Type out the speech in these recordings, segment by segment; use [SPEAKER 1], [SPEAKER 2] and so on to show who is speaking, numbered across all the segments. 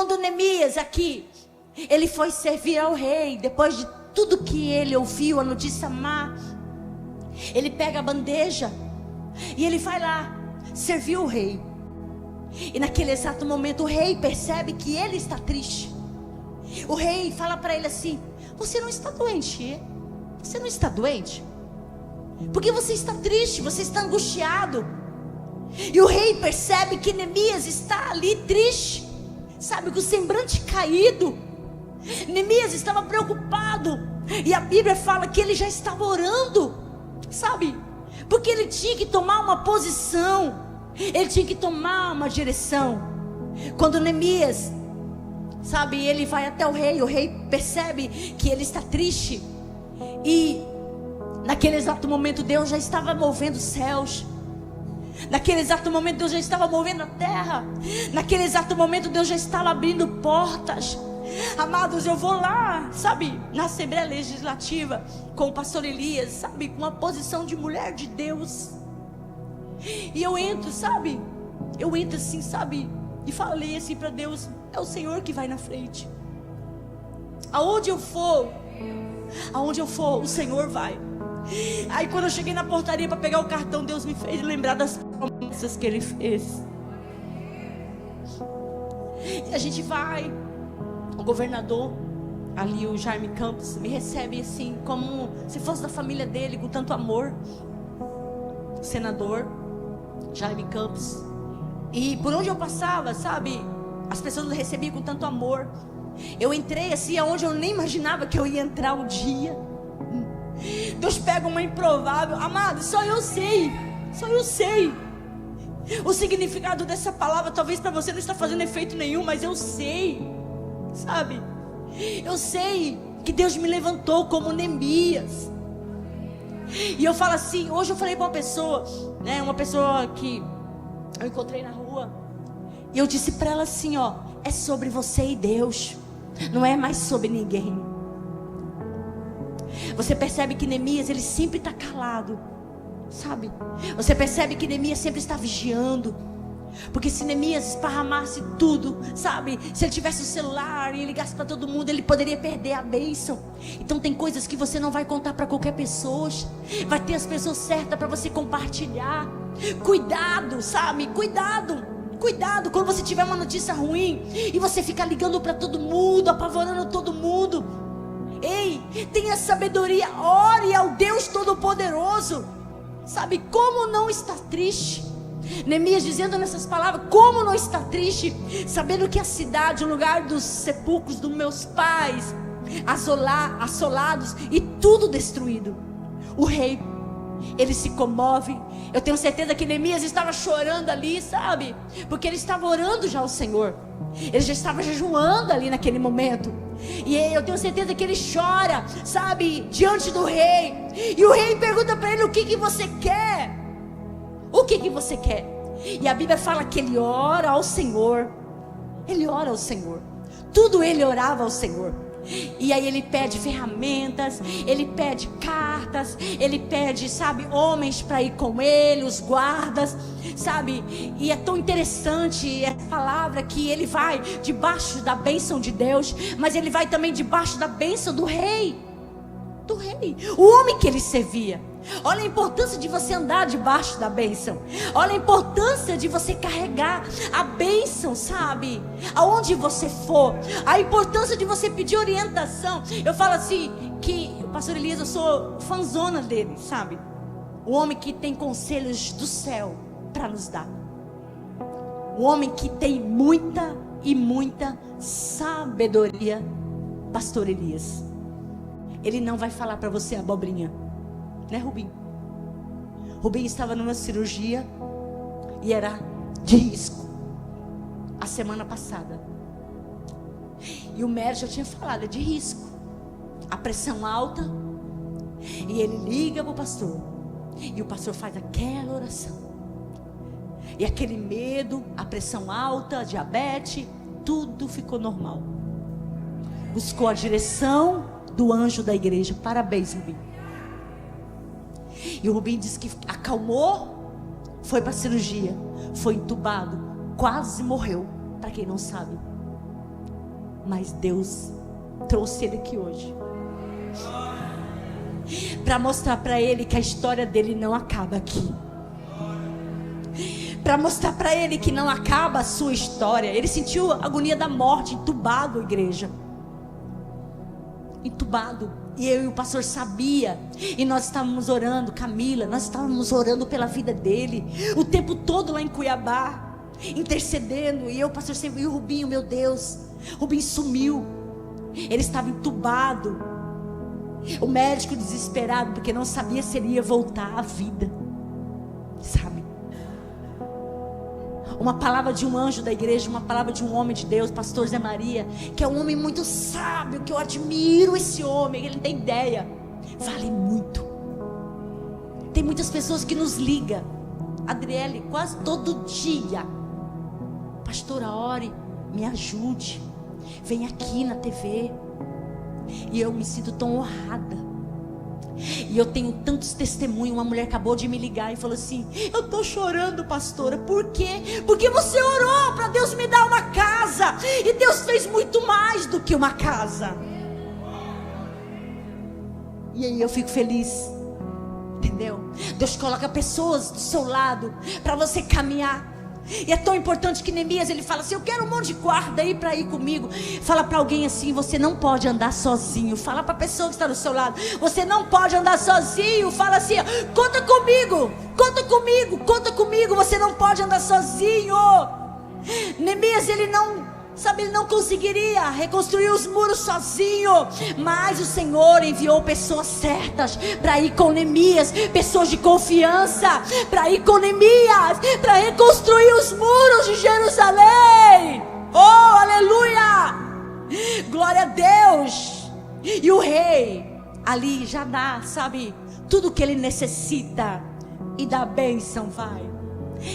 [SPEAKER 1] quando Neemias aqui, ele foi servir ao rei, depois de tudo que ele ouviu, a notícia má, ele pega a bandeja e ele vai lá servir o rei. E naquele exato momento o rei percebe que ele está triste. O rei fala para ele assim: você não está doente? Você não está doente? Porque você está triste, você está angustiado. E o rei percebe que Neemias está ali triste, sabe, com o semblante caído. Neemias estava preocupado. E a Bíblia fala que ele já estava orando, sabe, porque ele tinha que tomar uma posição, ele tinha que tomar uma direção. Quando Neemias, sabe, ele vai até o rei percebe que ele está triste. E naquele exato momento Deus já estava movendo os céus. Naquele exato momento Deus já estava movendo a terra. Naquele exato momento Deus já estava abrindo portas. Amados, eu vou lá, sabe, na Assembleia Legislativa com o pastor Elias, sabe, com uma posição de mulher de Deus. E eu entro, sabe, eu entro assim, sabe, e falei assim para Deus: é o Senhor que vai na frente. Aonde eu for, o Senhor vai. Aí quando eu cheguei na portaria para pegar o cartão, Deus me fez lembrar das promessas que Ele fez. E a gente vai, o governador ali, o Jaime Campos, me recebe assim, como se fosse da família dele, com tanto amor. O senador Jaime Campos. E por onde eu passava, sabe, as pessoas me recebiam com tanto amor. Eu entrei assim, aonde eu nem imaginava que eu ia entrar um dia. Deus pega uma improvável. Amado, só eu sei o significado dessa palavra. Talvez para você não está fazendo efeito nenhum, mas eu sei, sabe, eu sei que Deus me levantou como Neemias. E eu falo assim, hoje eu falei para uma pessoa, né, uma pessoa que eu encontrei na rua, e eu disse para ela assim, ó, é sobre você e Deus, não é mais sobre ninguém. Você percebe que Neemias, ele sempre está calado, sabe? Você percebe que Neemias sempre está vigiando. Porque se Neemias esparramasse tudo, sabe, se ele tivesse o celular e ligasse para todo mundo, ele poderia perder a bênção. Então tem coisas que você não vai contar para qualquer pessoa. Vai ter as pessoas certas para você compartilhar. Cuidado, sabe, cuidado quando você tiver uma notícia ruim e você ficar ligando para todo mundo, apavorando todo mundo. Ei, tenha sabedoria, ore ao Deus Todo-Poderoso. Sabe, como não estar triste? Neemias dizendo nessas palavras, como não estar triste, sabendo que a cidade, o lugar dos sepulcros dos meus pais, assolados e tudo destruído. O rei, ele se comove. Eu tenho certeza que Neemias estava chorando ali, sabe, porque ele estava orando já ao Senhor. Ele já estava jejuando ali naquele momento. E eu tenho certeza que ele chora, sabe, diante do rei. E o rei pergunta para ele: o que você quer? O que você quer? E a Bíblia fala que ele ora ao Senhor. Ele ora ao Senhor. Tudo ele orava ao Senhor. E aí ele pede ferramentas, ele pede cartas, ele pede, sabe, homens para ir com ele, os guardas, sabe. E é tão interessante essa palavra que ele vai debaixo da bênção de Deus, mas ele vai também debaixo da bênção do rei. Do rei, o homem que ele servia. Olha a importância de você andar debaixo da bênção. Olha a importância de você carregar a bênção, sabe, aonde você for. A importância de você pedir orientação. Eu falo assim, que o pastor Elias, eu sou fãzona dele, sabe. O homem que tem conselhos do céu para nos dar. O homem que tem muita e muita sabedoria. Pastor Elias, ele não vai falar para você abobrinha, né, Rubim? Rubim estava numa cirurgia e era de risco a semana passada. E o médico já tinha falado, é de risco. A pressão alta. E ele liga para o pastor. E o pastor faz aquela oração. E aquele medo, a pressão alta, a diabetes, tudo ficou normal. Buscou a direção do anjo da igreja. Parabéns, Rubim. E o Rubim disse que acalmou, foi para a cirurgia, foi entubado, quase morreu. Para quem não sabe, Mas Deus trouxe ele aqui hoje para mostrar para ele que a história dele não acaba aqui. Para mostrar para ele que não acaba a sua história. Ele sentiu a agonia da morte, entubado, igreja. Entubado. E eu e o pastor sabia. E nós estávamos orando, Camila, nós estávamos orando pela vida dele o tempo todo lá em Cuiabá, intercedendo. E eu, pastor, sempre, e o Rubinho, meu Deus, Rubinho sumiu. Ele estava entubado. O médico desesperado, porque não sabia se ele ia voltar à vida. Sabe? Uma palavra de um anjo da igreja, uma palavra de um homem de Deus, pastor Zé Maria, que é um homem muito sábio, que eu admiro esse homem, ele tem ideia, vale muito. Tem muitas pessoas que nos ligam, Adriele, quase todo dia: pastora, ore, me ajude, vem aqui na TV. E eu me sinto tão honrada. E eu tenho tantos testemunhos. Uma mulher acabou de me ligar e falou assim: eu estou chorando, pastora. Por quê? Porque você orou para Deus me dar uma casa, e Deus fez muito mais do que uma casa. E aí eu fico feliz, entendeu? Deus coloca pessoas do seu lado para você caminhar. E é tão importante que Neemias, ele fala assim: eu quero um monte de guarda aí para ir comigo. Fala para alguém assim: você não pode andar sozinho. Fala para a pessoa que está do seu lado: você não pode andar sozinho. Fala assim: conta comigo, conta comigo, conta comigo. Você não pode andar sozinho. Neemias, ele não conseguiria reconstruir os muros sozinho, mas o Senhor enviou pessoas certas para ir com Neemias, pessoas de confiança para ir com Neemias, para reconstruir os muros de Jerusalém. Oh, aleluia, glória a Deus. E o rei ali já dá, sabe, tudo que ele necessita, e dá bênção, vai.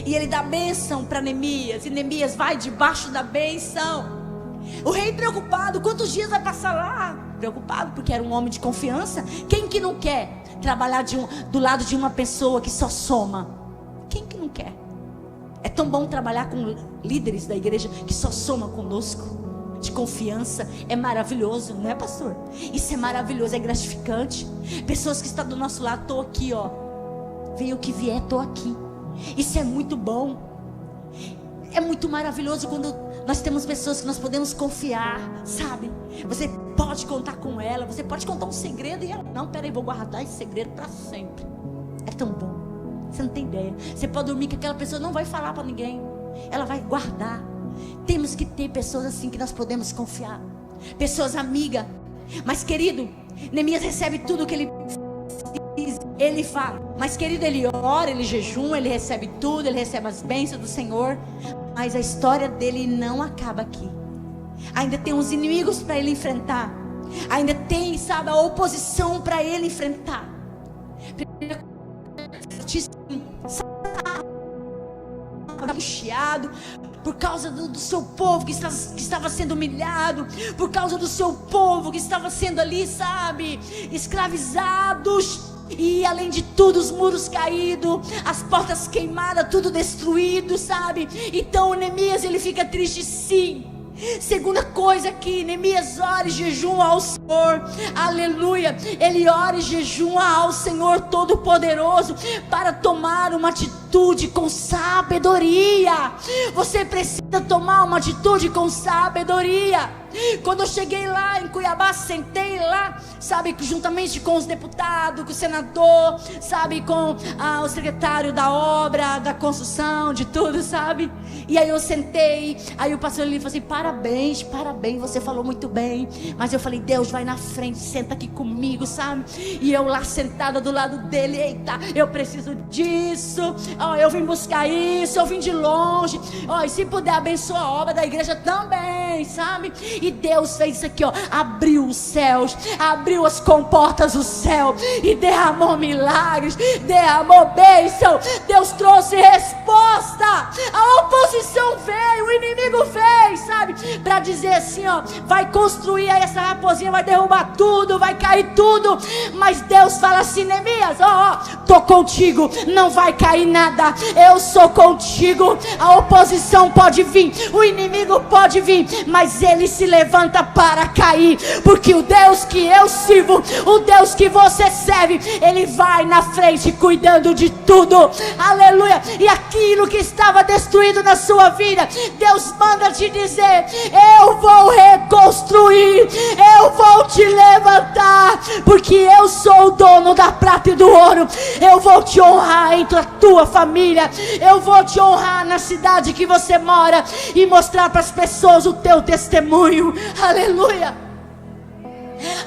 [SPEAKER 1] E ele dá bênção para Neemias, e Neemias vai debaixo da bênção. O rei preocupado, quantos dias vai passar lá? Preocupado, porque era um homem de confiança. Quem que não quer trabalhar do lado de uma pessoa que só soma? Quem que não quer? É tão bom trabalhar com líderes da igreja que só somam conosco, de confiança. É maravilhoso, não é, pastor? Isso é maravilhoso, é gratificante. Pessoas que estão do nosso lado: estou aqui, ó, venha o que vier, estou aqui. Isso é muito bom. É muito maravilhoso quando nós temos pessoas que nós podemos confiar, sabe? Você pode contar com ela, você pode contar um segredo e ela: não, peraí, vou guardar esse segredo para sempre. É tão bom, você não tem ideia. Você pode dormir que aquela pessoa não vai falar para ninguém, ela vai guardar. Temos que ter pessoas assim que nós podemos confiar, pessoas amigas. Mas, querido, Neemias recebe tudo que ele fala, mas, querido, ele ora, ele jejuma, ele recebe tudo, ele recebe as bênçãos do Senhor. Mas a história dele não acaba aqui. Ainda tem uns inimigos para ele enfrentar. Ainda tem, sabe, a oposição para ele enfrentar. Angustiado por causa do seu povo que estava sendo humilhado, por causa do seu povo que estava sendo ali, sabe, escravizados. E além de tudo, os muros caídos, as portas queimadas, tudo destruído, sabe? Então Neemias, ele fica triste, sim. Segunda coisa que Neemias ora e jejuma ao Senhor, aleluia. Ele ora e jejuma ao Senhor Todo-Poderoso para tomar uma atitude com sabedoria. Você precisa tomar uma atitude com sabedoria. Quando eu cheguei lá em Cuiabá, sentei lá, sabe, juntamente com os deputados, com o senador, sabe, com o secretário da obra, da construção, de tudo, sabe. E aí eu sentei, aí o pastor ali falou assim: parabéns, parabéns, você falou muito bem. Mas eu falei: Deus, vai na frente, senta aqui comigo, sabe. E eu lá sentada do lado dele: eita, eu preciso disso, eu vim buscar isso, eu vim de longe, e se puder abençoar a obra da igreja também, sabe. E Deus fez isso aqui, abriu os céus, abriu as comportas do céu e derramou milagres, derramou bênção. Deus trouxe resposta. A oposição veio, o inimigo veio, sabe, para dizer assim, vai construir aí essa raposinha, vai derrubar tudo, vai cair tudo. Mas Deus fala assim: Neemias, tô contigo, não vai cair nada. nada. Eu sou contigo. A oposição pode vir, o inimigo pode vir, mas ele se levanta para cair, porque o Deus que eu sirvo, o Deus que você serve, ele vai na frente cuidando de tudo. Aleluia. E aquilo que estava destruído na sua vida, Deus manda te dizer: eu vou reconstruir, eu vou te levantar, porque eu sou o dono da prata e do ouro. Eu vou te honrar entre a tua família, eu vou te honrar na cidade que você mora e mostrar para as pessoas o teu testemunho. Aleluia.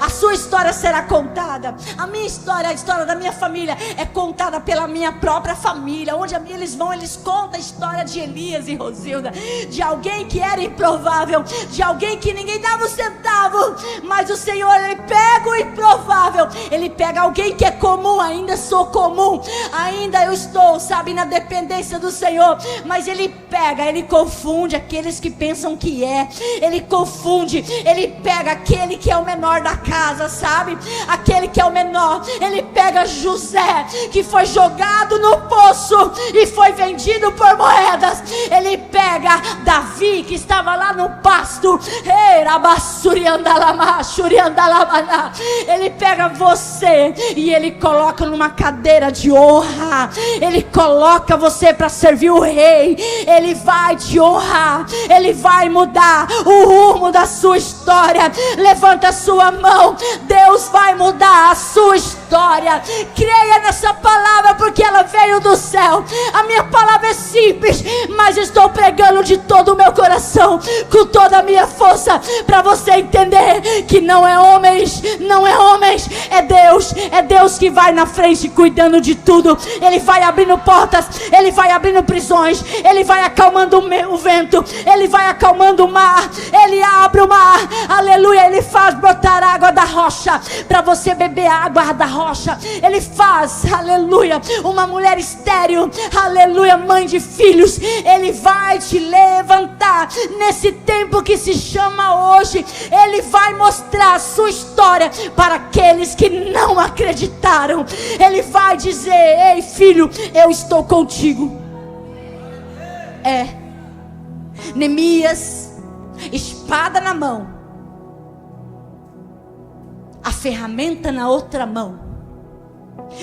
[SPEAKER 1] A sua história será contada. A minha história, a história da minha família é contada pela minha própria família. Onde eles vão, eles contam a história de Elias e Rosilda, de alguém que era improvável, de alguém que ninguém dava um centavo, mas o Senhor, ele pega o improvável, ele pega alguém que é comum. Ainda sou comum, ainda eu estou, sabe, na dependência do Senhor, mas ele pega, ele confunde aqueles que pensam que ele confunde, ele pega aquele que é o menor da casa, sabe, aquele que é o menor. Ele pega José, que foi jogado no poço e foi vendido por moedas. Ele pega Davi, que estava lá no pasto. Ele pega você e ele coloca numa cadeira de honra. Ele coloca você para servir o rei. Ele vai te honrar, ele vai mudar o rumo da sua história. Levanta a sua mão. Deus vai mudar a sua história. Creia nessa palavra, porque ela veio do céu. A minha palavra é simples, mas estou pregando de todo o meu coração, com toda a minha força, para você entender que não é homens, é Deus que vai na frente cuidando de tudo. Ele vai abrindo portas, ele vai abrindo prisões, ele vai acalmando o vento, ele vai acalmando o mar, ele abre o mar, aleluia. Ele faz brotar água da rocha, para você beber a água da rocha. Ele faz, aleluia, uma mulher estéril, aleluia, mãe de filhos. Ele vai te levantar nesse tempo que se chama hoje. Ele vai mostrar a sua história para aqueles que não acreditaram. Ele vai dizer: ei filho, eu estou contigo. Neemias, espada na mão, a ferramenta na outra mão.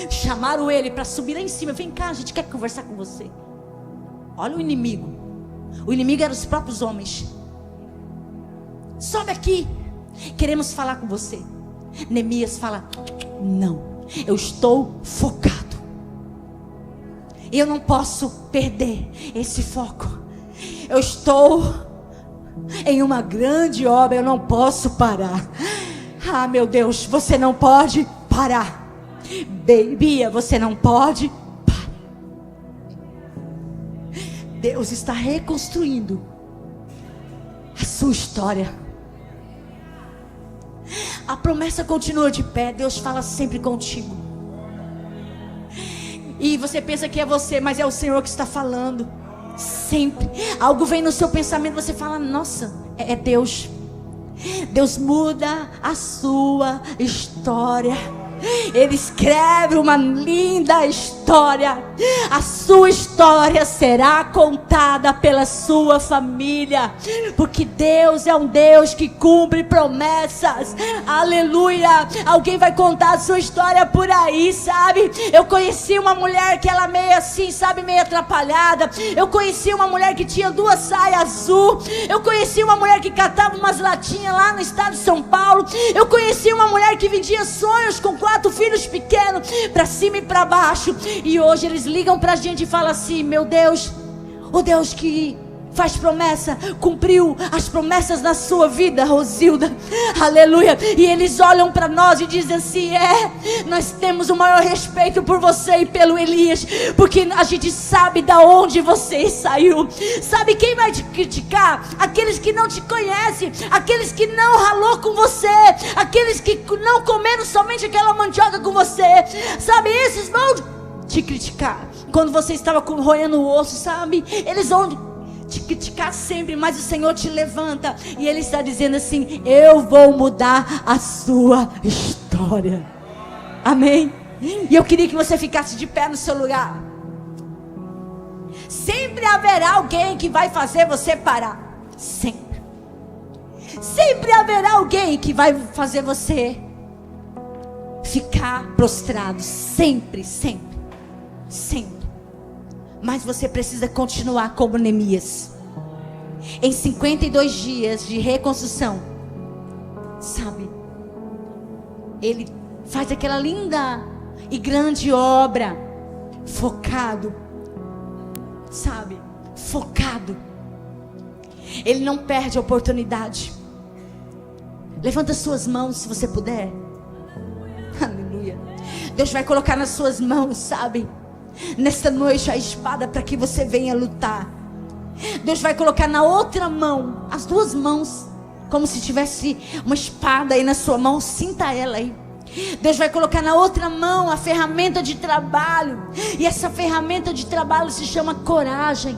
[SPEAKER 1] Chamaram ele para subir lá em cima. Vem cá, a gente quer conversar com você. Olha o inimigo. O inimigo eram os próprios homens. Sobe aqui, queremos falar com você. Neemias fala: não, eu estou focado. Eu não posso perder esse foco. Eu estou em uma grande obra, eu não posso parar. Ah, meu Deus, você não pode parar. Bia, você não pode parar. Deus está reconstruindo a sua história. A promessa continua de pé. Deus fala sempre contigo. E você pensa que é você, mas é o Senhor que está falando. Sempre. Algo vem no seu pensamento, você fala: nossa, é Deus. Deus muda a sua história. Ele escreve uma linda história. A sua história será contada pela sua família, porque Deus é um Deus que cumpre promessas. Aleluia. Alguém vai contar a sua história por aí, sabe? Eu conheci uma mulher que ela meio assim, sabe, meio atrapalhada. Eu conheci uma mulher que tinha 2 saias azul. Eu conheci uma mulher que catava umas latinhas lá no estado de São Paulo. Eu conheci uma mulher que vendia sonhos com 4 filhos pequenos, para cima e para baixo. E hoje eles ligam para a gente e falam assim: meu Deus, o Deus que faz promessa, cumpriu as promessas na sua vida, Rosilda. Aleluia. E eles olham para nós e dizem assim: nós temos o maior respeito por você e pelo Elias, porque a gente sabe da onde você saiu. Sabe quem vai te criticar? Aqueles que não te conhecem, aqueles que não ralou com você, aqueles que não comeram somente aquela mandioca com você. Sabe, esses vão te criticar quando você estava roendo o osso, sabe? Eles vão te criticar sempre, mas o Senhor te levanta e Ele está dizendo assim: eu vou mudar a sua história. Amém? E eu queria que você ficasse de pé no seu lugar. Sempre haverá alguém que vai fazer você parar. Sempre. Sempre haverá alguém que vai fazer você ficar prostrado. Sempre, sempre, sempre. Mas você precisa continuar como Neemias. Em 52 dias de reconstrução, sabe? Ele faz aquela linda e grande obra, focado, sabe? Focado. Ele não perde a oportunidade. Levanta suas mãos se você puder. Aleluia. Deus vai colocar nas suas mãos, sabe? Nesta noite a espada para que você venha lutar. Deus vai colocar na outra mão, as duas mãos, como se tivesse uma espada aí na sua mão. Sinta ela aí. Deus vai colocar na outra mão a ferramenta de trabalho. E essa ferramenta de trabalho se chama coragem.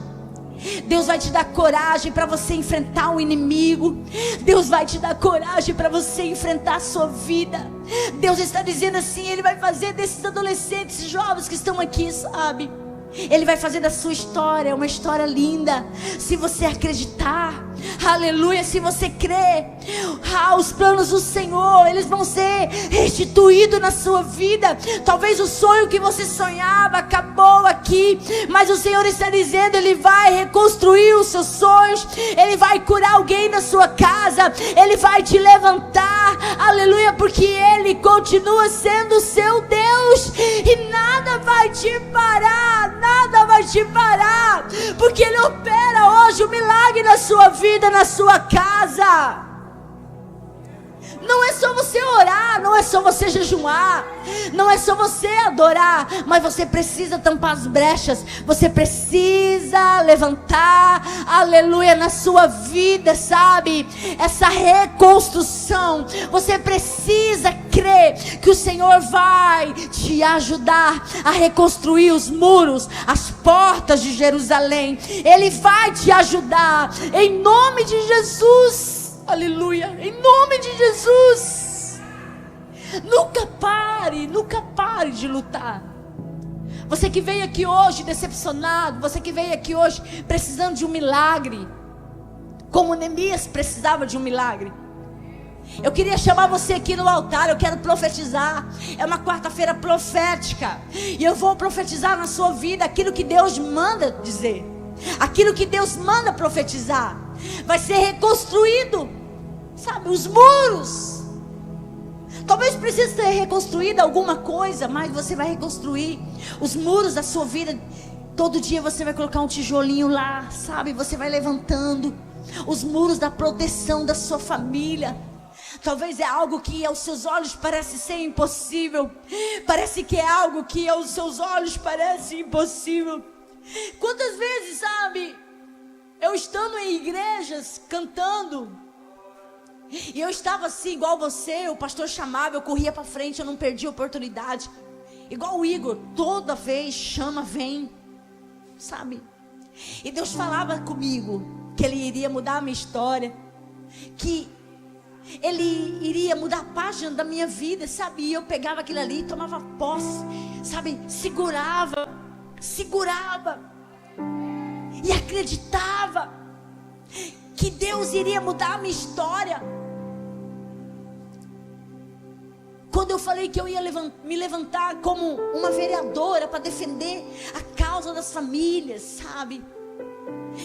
[SPEAKER 1] Deus vai te dar coragem para você enfrentar o inimigo. Deus vai te dar coragem para você enfrentar a sua vida. Deus está dizendo assim, Ele vai fazer desses adolescentes, jovens que estão aqui, sabe? Ele vai fazer da sua história uma história linda. Se você acreditar, aleluia, se você crer, os planos do Senhor, eles vão ser restituídos na sua vida. Talvez o sonho que você sonhava acabou aqui, mas o Senhor está dizendo, Ele vai reconstruir os seus sonhos. Ele vai curar alguém na sua casa. Ele vai te levantar, aleluia, porque Ele continua sendo o seu Deus. E nada vai te parar. Nada vai te parar, porque Ele opera hoje o milagre na sua vida, na sua casa. Não é só você orar, não é só você jejuar, não é só você adorar, mas você precisa tampar as brechas, você precisa levantar, aleluia, na sua vida, sabe? Essa reconstrução, você precisa crer que o Senhor vai te ajudar a reconstruir os muros, as portas de Jerusalém. Ele vai te ajudar, em nome de Jesus. Aleluia, em nome de Jesus. Nunca pare de lutar. Você que veio aqui hoje decepcionado, você que veio aqui hoje precisando de um milagre, como Neemias precisava de um milagre. Eu queria chamar você aqui no altar, eu quero profetizar. É uma quarta-feira profética, e eu vou profetizar na sua vida aquilo que Deus manda dizer, aquilo que Deus manda profetizar. Vai ser reconstruído, sabe, os muros. Talvez precise ser reconstruída alguma coisa, mas você vai reconstruir os muros da sua vida. Todo dia você vai colocar um tijolinho lá, sabe, você vai levantando os muros da proteção da sua família. Talvez é algo que aos seus olhos parece ser impossível. Parece que é algo que aos seus olhos parece impossível. Quantas vezes, sabe, eu estando em igrejas, cantando, e eu estava assim, igual você, o pastor chamava, eu corria para frente, eu não perdia a oportunidade. Igual o Igor, toda vez chama, vem, sabe? E Deus falava comigo que Ele iria mudar a minha história, que Ele iria mudar a página da minha vida, sabe? E eu pegava aquilo ali, tomava posse, sabe? Segurava e acreditava que Deus iria mudar a minha história. Quando eu falei que eu ia me levantar como uma vereadora para defender a causa das famílias, sabe?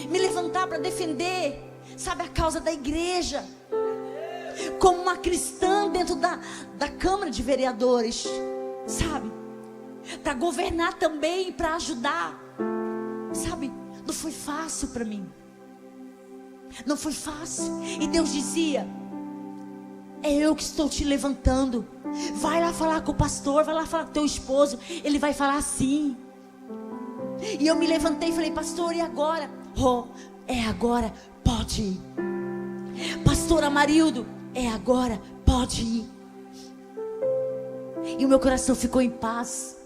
[SPEAKER 1] Me levantar para defender, sabe, a causa da igreja, como uma cristã dentro da Câmara de Vereadores, sabe? Para governar também, para ajudar, sabe? Não foi fácil para mim. Não foi fácil. E Deus dizia: é eu que estou te levantando. Vai lá falar com o pastor, vai lá falar com teu esposo. Ele vai falar assim. E eu me levantei e falei: pastor, e agora? Oh, é agora, pode ir. Pastor Amarildo, é agora, pode ir. E o meu coração ficou em paz.